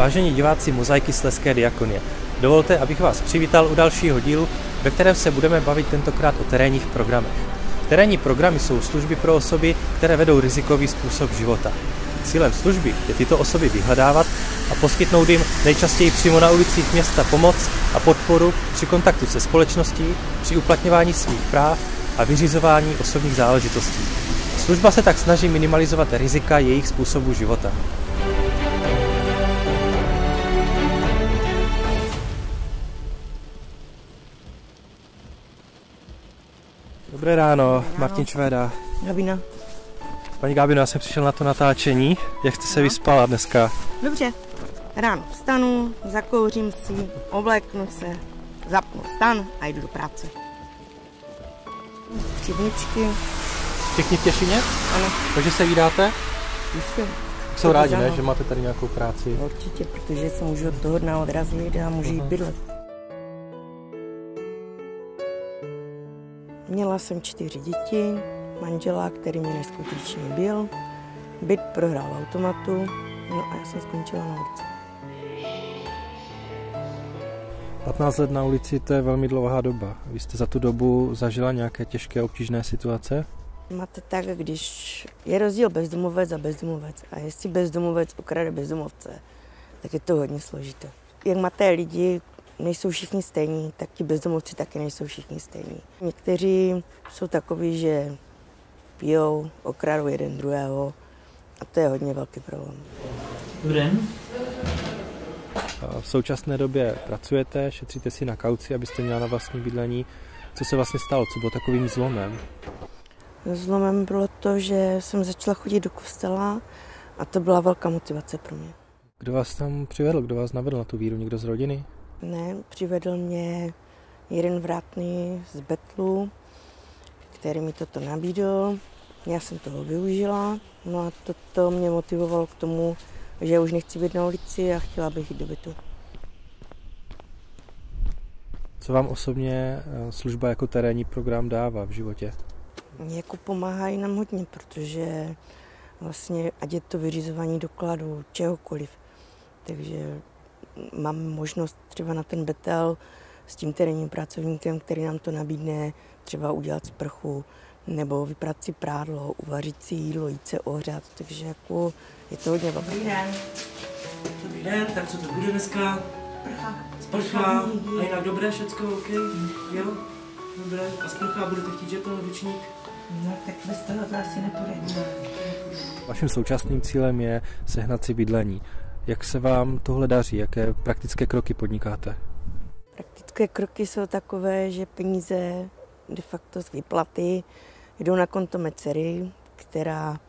Vážení diváci Mozaiky Slezské diakonie, dovolte, abych vás přivítal u dalšího dílu, ve kterém se budeme bavit tentokrát o terénních programech. Terénní programy jsou služby pro osoby, které vedou rizikový způsob života. Cílem služby je tyto osoby vyhledávat a poskytnout jim nejčastěji přímo na ulicích města pomoc a podporu při kontaktu se společností, při uplatňování svých práv a vyřizování osobních záležitostí. Služba se tak snaží minimalizovat rizika jejich způsobu života. Dobré ráno, Martin Čvéda. Gabina. Paní Gábino, já jsem přišel na to natáčení. Jak jste se vyspala dneska? Dobře. Ráno vstanu, zakouřím si, obléknu se, zapnu stan a jdu do práce. Třívničky. Všichni v Těšíně? Ano. Takže se vídáte? Jistě. Jsou rádi, ne? Že máte tady nějakou práci? Určitě, protože se můžu od toho dna odrazit a můžu jít bydlet. Měla jsem 4 děti, manžela, který mě neskutečně byl, byt prohrál v automatu, no a já jsem skončila na ulici. 15 let na ulici, to je velmi dlouhá doba. Vy jste za tu dobu zažila nějaké těžké, obtížné situace? Máte tak, když je rozdíl bezdomovec a bezdomovec a jestli bezdomovec okrade bezdomovce, tak je to hodně složité. Jak máte lidi, nejsou všichni stejní, tak ti bezdomovci taky nejsou všichni stejní. Někteří jsou takoví, že pijou, okradou jeden druhého a to je hodně velký problém. Dobrý den. V současné době pracujete, šetříte si na kauci, abyste měla na vlastní bydlení. Co se vlastně stalo? Co bylo takovým zlomem? Zlomem bylo to, že jsem začala chodit do kostela a to byla velká motivace pro mě. Kdo vás tam přivedl? Kdo vás navedl na tu víru? Někdo z rodiny? Ne, přivedl mě jeden vrátný z Betlu, který mi toto nabídl. Já jsem toho využila, no a toto mě motivovalo k tomu, že už nechci být na ulici a chtěla bych jít do bytu. Co vám osobně služba jako terénní program dává v životě? Jako pomáhají nám hodně, protože vlastně, ať je to vyřizování dokladů, čehokoliv, takže mám možnost třeba na ten Betel s tím terénním pracovníkem, který nám to nabídne, třeba udělat sprchu, nebo vyprat si prádlo, uvařit si jídlo, jít se ohřát, takže jako je to hodně dobrý. Dobrý den, tak co to bude dneska? Sprcha. A jinak dobré, všecko OK? Jo? Dobré. A sprcha, budete chtít žeton, ručník? No tak bez toho to asi nepůjde. Vaším současným cílem je sehnat si bydlení. Jak se vám tohle daří? Jaké praktické kroky podnikáte? Praktické kroky jsou takové, že peníze de facto z výplaty jdou na konto mé dcery, která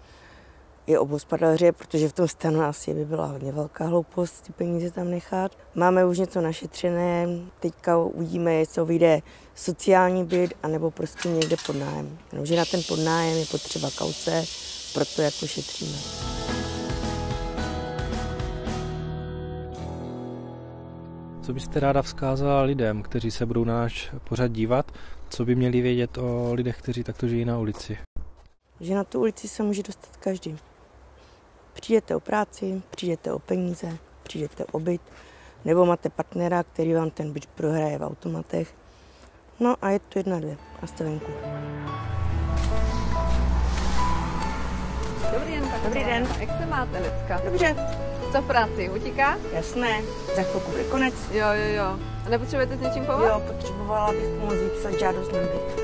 je obhospodaře, protože v tom stanu asi by byla hodně velká hloupost ty peníze tam nechat. Máme už něco našetřené, teďka uvidíme, jestli vyjde sociální byt, anebo prostě někde pod nájem. Jenomže na ten podnájem je potřeba kauce, proto jako šetříme. Co byste ráda vzkázala lidem, kteří se budou na náš pořad dívat? Co by měli vědět o lidech, kteří takto žijí na ulici? Že na tu ulici se může dostat každý. Přijdete o práci, přijdete o peníze, přijdete o byt, nebo máte partnera, který vám ten byt prohraje v automatech. No a je to 1, 2 a jste venku. Dobrý den, tak Dobrý den. Jak se máte dneska? Dobře. Co v práci, utíká? Jasné, za chvilku bude konec. Jo. A nepotřebujete s něčím pomoct? Jo, potřebovala bych pomoct vypsat žádost na byt.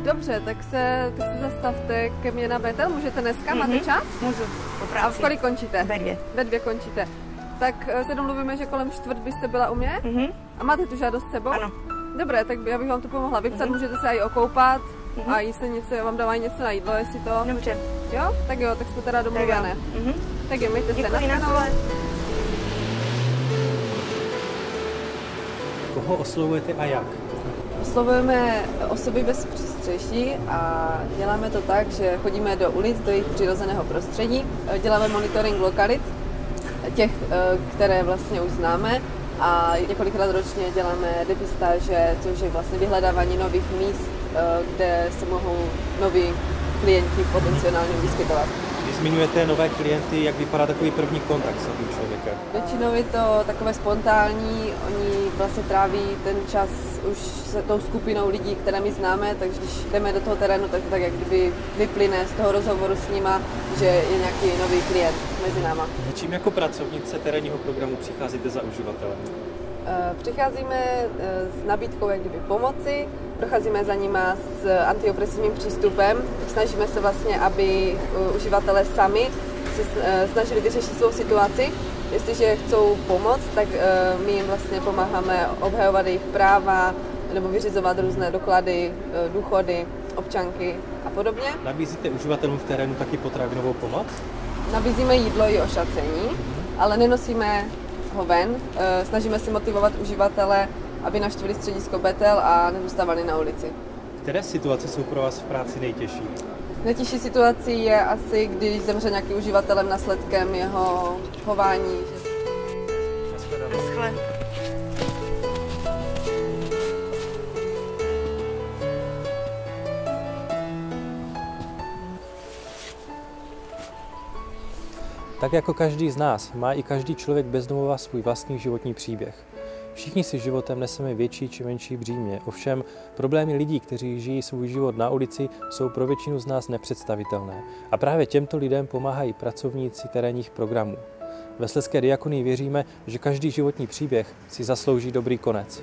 Dobře, tak se zastavte ke mně na Betel, můžete dneska, máte čas? Můžu, po A práci. v kolik končíte? Ve 2. Ve 2 končíte. Tak se domluvíme, že kolem 4 byste byla u mě? A máte tu žádost s sebou? Ano. Dobré, tak já bych vám to pomohla vypsat, můžete se i okoupat a jestli něco, vám dávají něco na jídlo, jestli to... Dobře. Jo? Tak jo, tak jsme teda domluvené. Tak jo, mějte se. Děkuji, na shledanou. Koho oslovujete a jak? Oslovujeme osoby bez přístřeší a děláme to tak, že chodíme do ulic, do jejich přirozeného prostředí, děláme monitoring lokalit, těch, které vlastně už známe a několikrát ročně děláme depistáže, což je vlastně vyhledávání nových míst, kde se mohou noví klienti potenciálně vyskytovat. Vy zmiňujete nové klienty, jak vypadá takový první kontakt s novým člověkem? Většinou je to takové spontánní, oni vlastně tráví ten čas už s tou skupinou lidí, které my známe, takže když jdeme do toho terénu, tak to tak jak kdyby vyplyne z toho rozhovoru s nima, že je nějaký nový klient mezi náma. Čím jako pracovnice terénního programu přicházíte za uživatelem? Přicházíme s nabídkou jak kdyby pomoci, procházíme za nima s antiopresivním přístupem, snažíme se vlastně, aby uživatelé sami se snažili vyřešit svou situaci. Jestliže chcou pomoct, tak my jim vlastně pomáháme obhajovat jejich práva nebo vyřizovat různé doklady, důchody, občanky a podobně. Nabízíte uživatelům v terénu taky potravinovou pomoc? Nabízíme jídlo i ošacení, ale nenosíme ho ven. Snažíme se motivovat uživatele, aby navštívili středisko Betel a nezůstávali na ulici. Které situace jsou pro vás v práci nejtěžší? Nejtěžší situací je asi, když zemře nějaký uživatelem následkem jeho chování. Naschle. Tak jako každý z nás, má i každý člověk bez domova svůj vlastní životní příběh. Všichni si životem neseme větší či menší břímě, ovšem problémy lidí, kteří žijí svůj život na ulici, jsou pro většinu z nás nepředstavitelné. A právě těmto lidem pomáhají pracovníci terénních programů. Ve Slezské diakonii věříme, že každý životní příběh si zaslouží dobrý konec.